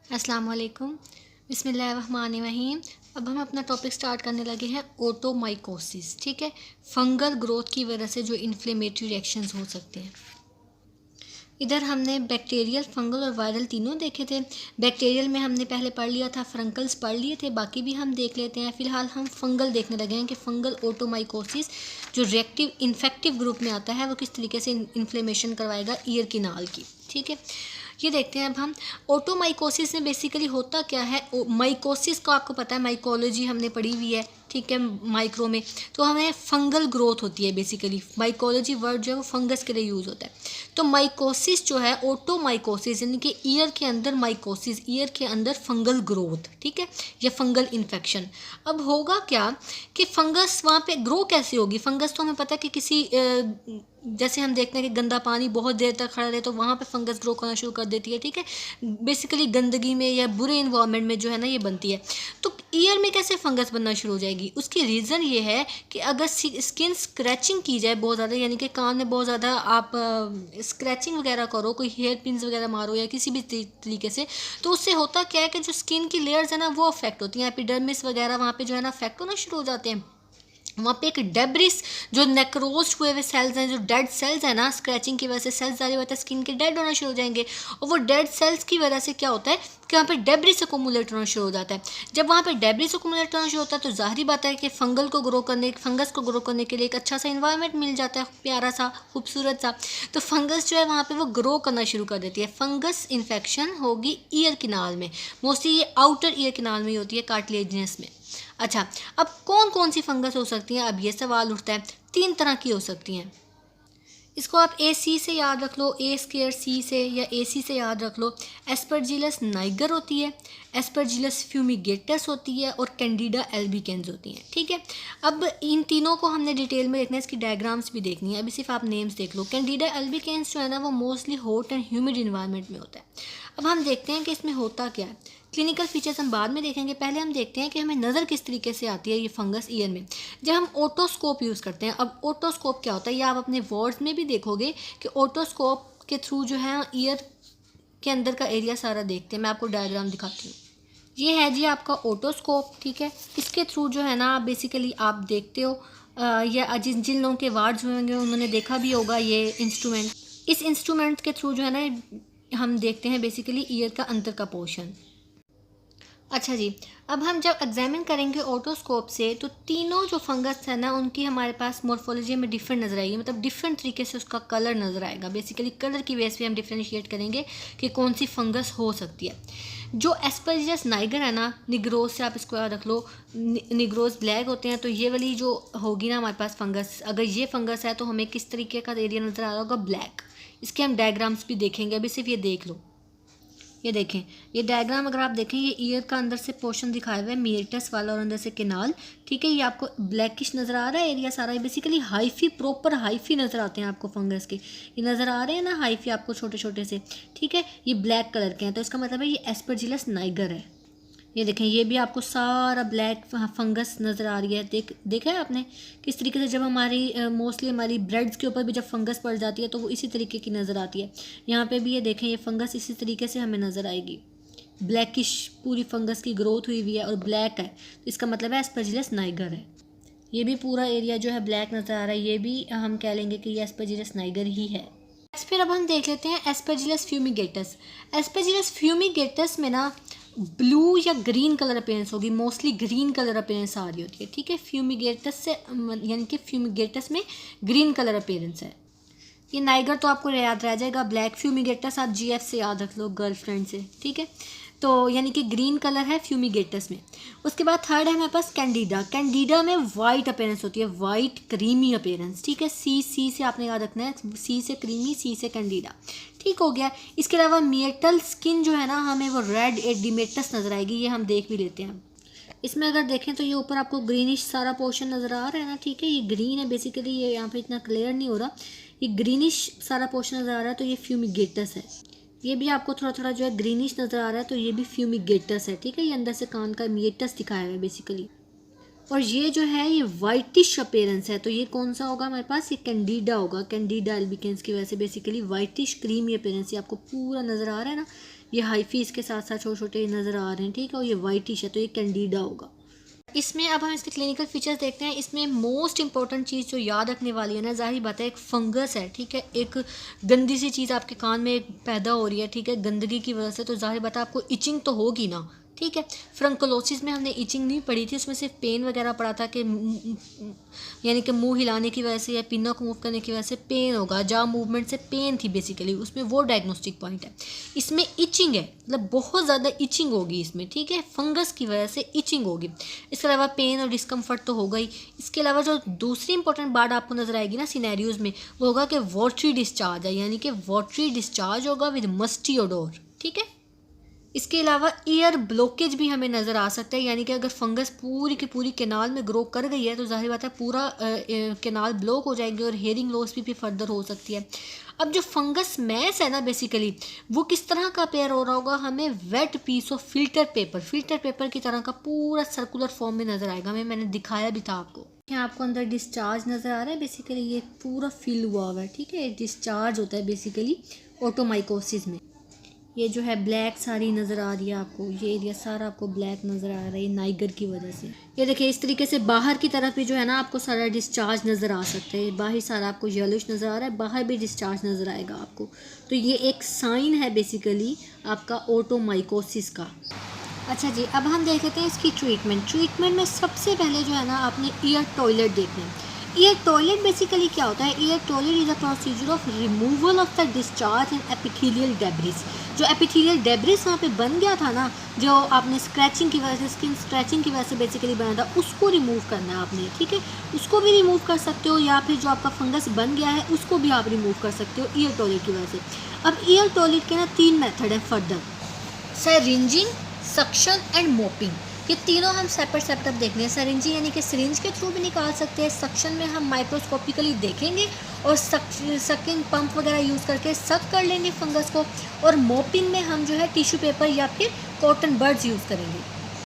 अस्सलाम वालेकुम। बिस्मिल्लाहिर्रहमानिर्रहीम। अब हम अपना टॉपिक स्टार्ट करने लगे हैं ओटोमाइकोसिस। ठीक है, फंगल ग्रोथ की वजह से जो इन्फ्लेमेटरी रिएक्शंस हो सकते हैं। इधर हमने बैक्टीरियल, फंगल और वायरल तीनों देखे थे। बैक्टीरियल में हमने पहले पढ़ लिया था, फ्रंकल्स पढ़ लिए थे, बाकी भी हम देख लेते हैं। फ़िलहाल हम फंगल देखने लगे हैं कि फंगल ओटोमाइकोसिस जो रिएक्टिव इन्फेक्टिव ग्रुप में आता है वो किस तरीके से इन्फ्लेमेशन करवाएगा ईयर किनाल की। ठीक है, ये देखते हैं अब हम। ओटोमाइकोसिस में बेसिकली होता क्या है। माइकोसिस को आपको पता है, माइकोलॉजी हमने पढ़ी हुई है। ठीक है, माइक्रो में तो हमें फंगल ग्रोथ होती है। बेसिकली माइकोलॉजी वर्ड जो है वो फंगस के लिए यूज़ होता है। तो माइकोसिस जो है, ओटोमाइकोसिस यानी कि ईयर के अंदर माइकोसिस, ईयर के अंदर फंगल ग्रोथ। ठीक है, या फंगल इन्फेक्शन। अब होगा क्या कि फंगस वहाँ पे ग्रो कैसे होगी। फंगस तो हमें पता है कि किसी जैसे हम देखते हैं कि गंदा पानी बहुत देर तक खड़ा रहे तो वहाँ पे फंगस ग्रो करना शुरू कर देती है। ठीक है, बेसिकली गंदगी में या बुरे इन्वायरमेंट में जो है ना ये बनती है। तो ईयर में कैसे फंगस बनना शुरू हो जाएगी, उसकी रीज़न ये है कि अगर स्किन स्क्रैचिंग की जाए बहुत ज़्यादा, यानी कि कान में बहुत ज़्यादा आप स्क्रैचिंग वगैरह करो, कोई हेयर पिन्स वगैरह मारो या किसी भी तरीके से, तो उससे होता क्या है कि जो स्किन की लेयर्स है ना वो अफेक्ट होती हैं। एपिडर्मिस वगैरह वहाँ पे जो है ना अफेक्ट होना शुरू हो जाते हैं। वहाँ पे एक डेब्रिस, जो नेक्रोज हुए हुए सेल्स हैं, जो डेड सेल्स हैं ना, स्क्रैचिंग की वजह से सेल्स जारी होता है, स्किन के डेड होना शुरू हो जाएंगे। और वो डेड सेल्स की वजह से क्या होता है कि वहाँ पे डेब्रिस अकोमुलेट होना शुरू हो जाता है। जब वहाँ पे डेब्रिस अकोमुलेट होना शुरू होता है तो जाहिर बात है कि फंगस को ग्रो करने के लिए एक अच्छा सा इन्वायरमेंट मिल जाता है, प्यारा सा, खूबसूरत सा। तो फंगस जो है वहाँ पे वो ग्रो करना शुरू कर देती है। फंगस इन्फेक्शन होगी ईयर किनाल में, मोस्टली ये आउटर ईयर किनाल में ही होती है, कार्टिलेजिनस में। अच्छा, अब कौन कौन सी फंगस हो सकती हैं, अब ये सवाल उठता है। 3 तरह की हो सकती हैं। इसको आप AC से याद रख लो, A² से, या AC से याद रख लो। एस्परजिलस नाइगर होती है, एस्परजिलस फ्यूमिगेटस होती है, और कैंडिडा एल्बिकेंस होती हैं। ठीक है, अब इन तीनों को हमने डिटेल में देखना है, इसकी डायग्राम्स भी देखनी है। अभी सिर्फ आप नेम्स देख लो। कैंडिडा एल्बिकेंस जो है ना वो mostly hot and humid environment में होता है। अब हम देखते हैं कि इसमें होता क्या है। क्लिनिकल फीचर्स हम बाद में देखेंगे, पहले हम देखते हैं कि हमें नज़र किस तरीके से आती है ये फंगस ईयर में, जब हम ओटोस्कोप यूज़ करते हैं। अब ओटोस्कोप क्या होता है, ये आप अपने वर्ड्स में भी देखोगे कि ओटोस्कोप के थ्रू जो है ईयर के अंदर का एरिया सारा देखते हैं। मैं आपको डायग्राम दिखाती हूँ। ये है जी आपका ओटोस्कोप। ठीक है, इसके थ्रू जो है ना बेसिकली आप देखते हो, या जिन जिन लोगों के वार्ड्स में होंगे उन्होंने देखा भी होगा ये इंस्ट्रूमेंट। इस इंस्ट्रूमेंट के थ्रू जो है ना हम देखते हैं बेसिकली ईयर का अंदर का पोर्शन। अच्छा जी, अब हम जब एग्जामिन करेंगे ओटोस्कोप से तो तीनों जो फंगस है ना उनकी हमारे पास मॉर्फोलॉजी में डिफरेंट नज़र आएगी, मतलब डिफरेंट तरीके से उसका कलर नज़र आएगा। बेसिकली कलर की बेस पे हम डिफ्रेंशिएट करेंगे कि कौन सी फंगस हो सकती है। जो एस्परजिलस नाइगर है ना, निग्रोज से आप इसको याद रख लो, निग्रोज ब्लैक होते हैं। तो ये वाली जो होगी ना हमारे पास फंगस, अगर ये फंगस है तो हमें किस तरीके का एरिया नज़र आ रहा होगा, ब्लैक। इसके हम डायग्राम्स भी देखेंगे, अभी सिर्फ ये देख लो। ये देखें, ये डायग्राम अगर आप देखें, ये ईयर का अंदर से पोर्शन दिखाया हुआ है, मियर्टस वाला, और अंदर से केनाल। ठीक है, ये आपको ब्लैकिश नज़र आ रहा है एरिया सारा। ये बेसिकली हाइफी, प्रॉपर हाइफी नज़र आते हैं आपको फंगस के। ये नज़र आ रहे हैं ना हाइफी आपको, छोटे छोटे से। ठीक है, ये ब्लैक कलर के हैं, तो इसका मतलब है ये एस्परजिलस नाइगर है। ये देखें, ये भी आपको सारा ब्लैक फंगस नज़र आ रही है। देखा है आपने किस तरीके से, जब हमारी मोस्टली हमारी ब्रेड्स के ऊपर भी जब फंगस पड़ जाती है तो वो इसी तरीके की नज़र आती है। यहाँ पे भी ये देखें, ये फंगस इसी तरीके से हमें नज़र आएगी। ब्लैकिश पूरी फंगस की ग्रोथ हुई हुई है और ब्लैक है, तो इसका मतलब है एस्परजिलस नाइगर है। ये भी पूरा एरिया जो है ब्लैक नज़र आ रहा है, ये भी हम कह लेंगे कि ये एस्परजिलस नाइगर ही है। फिर अब हम देख लेते हैं एस्परजिलस फ्यूमिगेटस। एस्परजिलस फ्यूमिगेटस में ना ब्लू या ग्रीन कलर अपीयरेंस होगी, मोस्टली ग्रीन कलर अपीयरेंस आ रही होती है। ठीक है, फ्यूमिगेटस से यानी कि फ्यूमिगेटस में ग्रीन कलर अपीयरेंस है। ये नाइगर तो आपको याद रह जाएगा, ब्लैक। फ्यूमिगेटस आप GF से याद रख लो, गर्लफ्रेंड से। ठीक है, तो यानी कि ग्रीन कलर है फ्यूमिगेटस में। उसके बाद थर्ड है हमारे पास कैंडिडा। कैंडिडा में वाइट अपीयरेंस होती है, वाइट क्रीमी अपीयरेंस। ठीक है, सी से आपने याद रखना है, C से क्रीमी, C से कैंडिडा। ठीक हो गया। इसके अलावा मियटल स्किन जो है ना हमें वो रेड एडिमेटस नज़र आएगी, ये हम देख भी लेते हैं। इसमें अगर देखें तो ये ऊपर आपको ग्रीनिश सारा पोर्शन नज़र आ रहा है ना। ठीक है, ये ग्रीन है बेसिकली, ये यहाँ पे इतना क्लियर नहीं हो रहा, ये ग्रीनिश सारा पोर्शन नज़र आ रहा है, तो ये फ्यूमिगेटस है। ये भी आपको थोड़ा थोड़ा जो है ग्रीनिश नज़र आ रहा है, तो ये भी फ्यूमिगेटस है। ठीक है, ये अंदर से कान का मियटस दिखाया हुआ है बेसिकली। और ये जो है ये वाइटिश अपीयरेंस है, तो ये कौन सा होगा हमारे पास, ये कैंडिडा होगा। कैंडिडा एल्बिकेंस की वजह से बेसिकली वाइटिश क्रीमी अपीयरेंस, ये आपको पूरा नज़र आ रहा है ना, ये हाइफी इसके साथ साथ छोटे छोटे नज़र आ रहे हैं, ठीक है, और ये वाइटिश है तो ये कैंडिडा होगा। इसमें अब हम इसके क्लिनिकल फीचर्स देखते हैं। इसमें मोस्ट इंपॉर्टेंट चीज़ जो याद रखने वाली है ना, ज़ाहिर बात है, एक फंगस है, ठीक है, एक गंदी सी चीज़ आपके कान में एक पैदा हो रही है, ठीक है, गंदगी की वजह से, तो ज़ाहिर बात है आपको इचिंग तो होगी ना, ठीक है। फ्रंकोलोसिस में हमने इचिंग नहीं पढ़ी थी, उसमें सिर्फ पेन वगैरह पढ़ा था कि यानी कि मुंह हिलाने की वजह से या पिन्ना को मूव करने की वजह से पेन होगा, जा मूवमेंट से पेन थी बेसिकली, उसमें वो डायग्नोस्टिक पॉइंट है। इसमें इचिंग है, मतलब बहुत ज़्यादा इचिंग होगी इसमें, ठीक है, फंगस की वजह से इचिंग होगी। इसके अलावा पेन और डिस्कम्फर्ट तो होगा ही। इसके अलावा जो दूसरी इंपॉर्टेंट बात आपको नजर आएगी ना सिनेरियोज में, वो होगा कि वाटरी डिस्चार्ज है, यानी कि वाटरी डिस्चार्ज होगा विद मस्टी ओडोर, ठीक है। इसके अलावा ईयर ब्लॉकेज भी हमें नज़र आ सकता है, यानी कि अगर फंगस पूरी की पूरी कैनाल में ग्रो कर गई है तो जाहिर बात है पूरा कैनाल ब्लॉक हो जाएंगे और हेयरिंग लॉस भी फर्दर हो सकती है। अब जो फंगस मैस है ना बेसिकली, वो किस तरह का पेयर हो रहा होगा, हमें wet piece of filter paper की तरह का पूरा सर्कुलर फॉर्म में नज़र आएगा। मैंने दिखाया भी था आपको। यहाँ आपको अंदर डिस्चार्ज नज़र आ रहा है, बेसिकली ये पूरा फिल हुआ हुआ है, ठीक है, डिस्चार्ज होता है बेसिकली ओटोमाइकोसिस में। ये जो है ब्लैक सारी नज़र आ रही है आपको, ये एरिया सारा आपको ब्लैक नज़र आ रहा है नाइगर की वजह से। ये देखिए इस तरीके से बाहर की तरफ भी जो है ना आपको सारा डिस्चार्ज नज़र आ सकता है, बाहर सारा आपको येलोइश नज़र आ रहा है, बाहर भी डिस्चार्ज नज़र आएगा आपको। तो ये एक साइन है बेसिकली आपका ओटोमाइकोसिस का। अच्छा जी, अब हम देख लेते हैं इसकी ट्रीटमेंट में सबसे पहले जो है ना आपने ईयर टॉयलेट देखना है। ईयर टॉयलेट बेसिकली क्या होता है, year toilet is a procedure of removal of the discharge in epithelial debris. जो एपिथेलियल डेब्रिस वहाँ पे बन गया था ना, जो आपने स्क्रैचिंग की वजह से, स्किन स्क्रैचिंग की वजह से बेसिकली बना था, उसको रिमूव करना है आपने, ठीक है। उसको भी रिमूव कर सकते हो, या फिर जो आपका फंगस बन गया है उसको भी आप रिमूव कर सकते हो ईयर टॉयलेट की वजह से। अब ईयर टॉयलेट के ना 3 मेथड है फर्दर, सिरिंजिंग, सक्शन एंड मोपिंग। ये तीनों हम सेपरेट अब देखने हैं। सिरिंजिंग यानी कि सिरिंज के थ्रू भी निकाल सकते हैं, सक्शन में हम माइक्रोस्कोपिकली देखेंगे और सकिंग पंप वगैरह यूज़ करके सक कर लेंगे फंगस को, और मोपिंग में हम जो है टिश्यू पेपर या फिर कॉटन बड्स यूज़ करेंगे।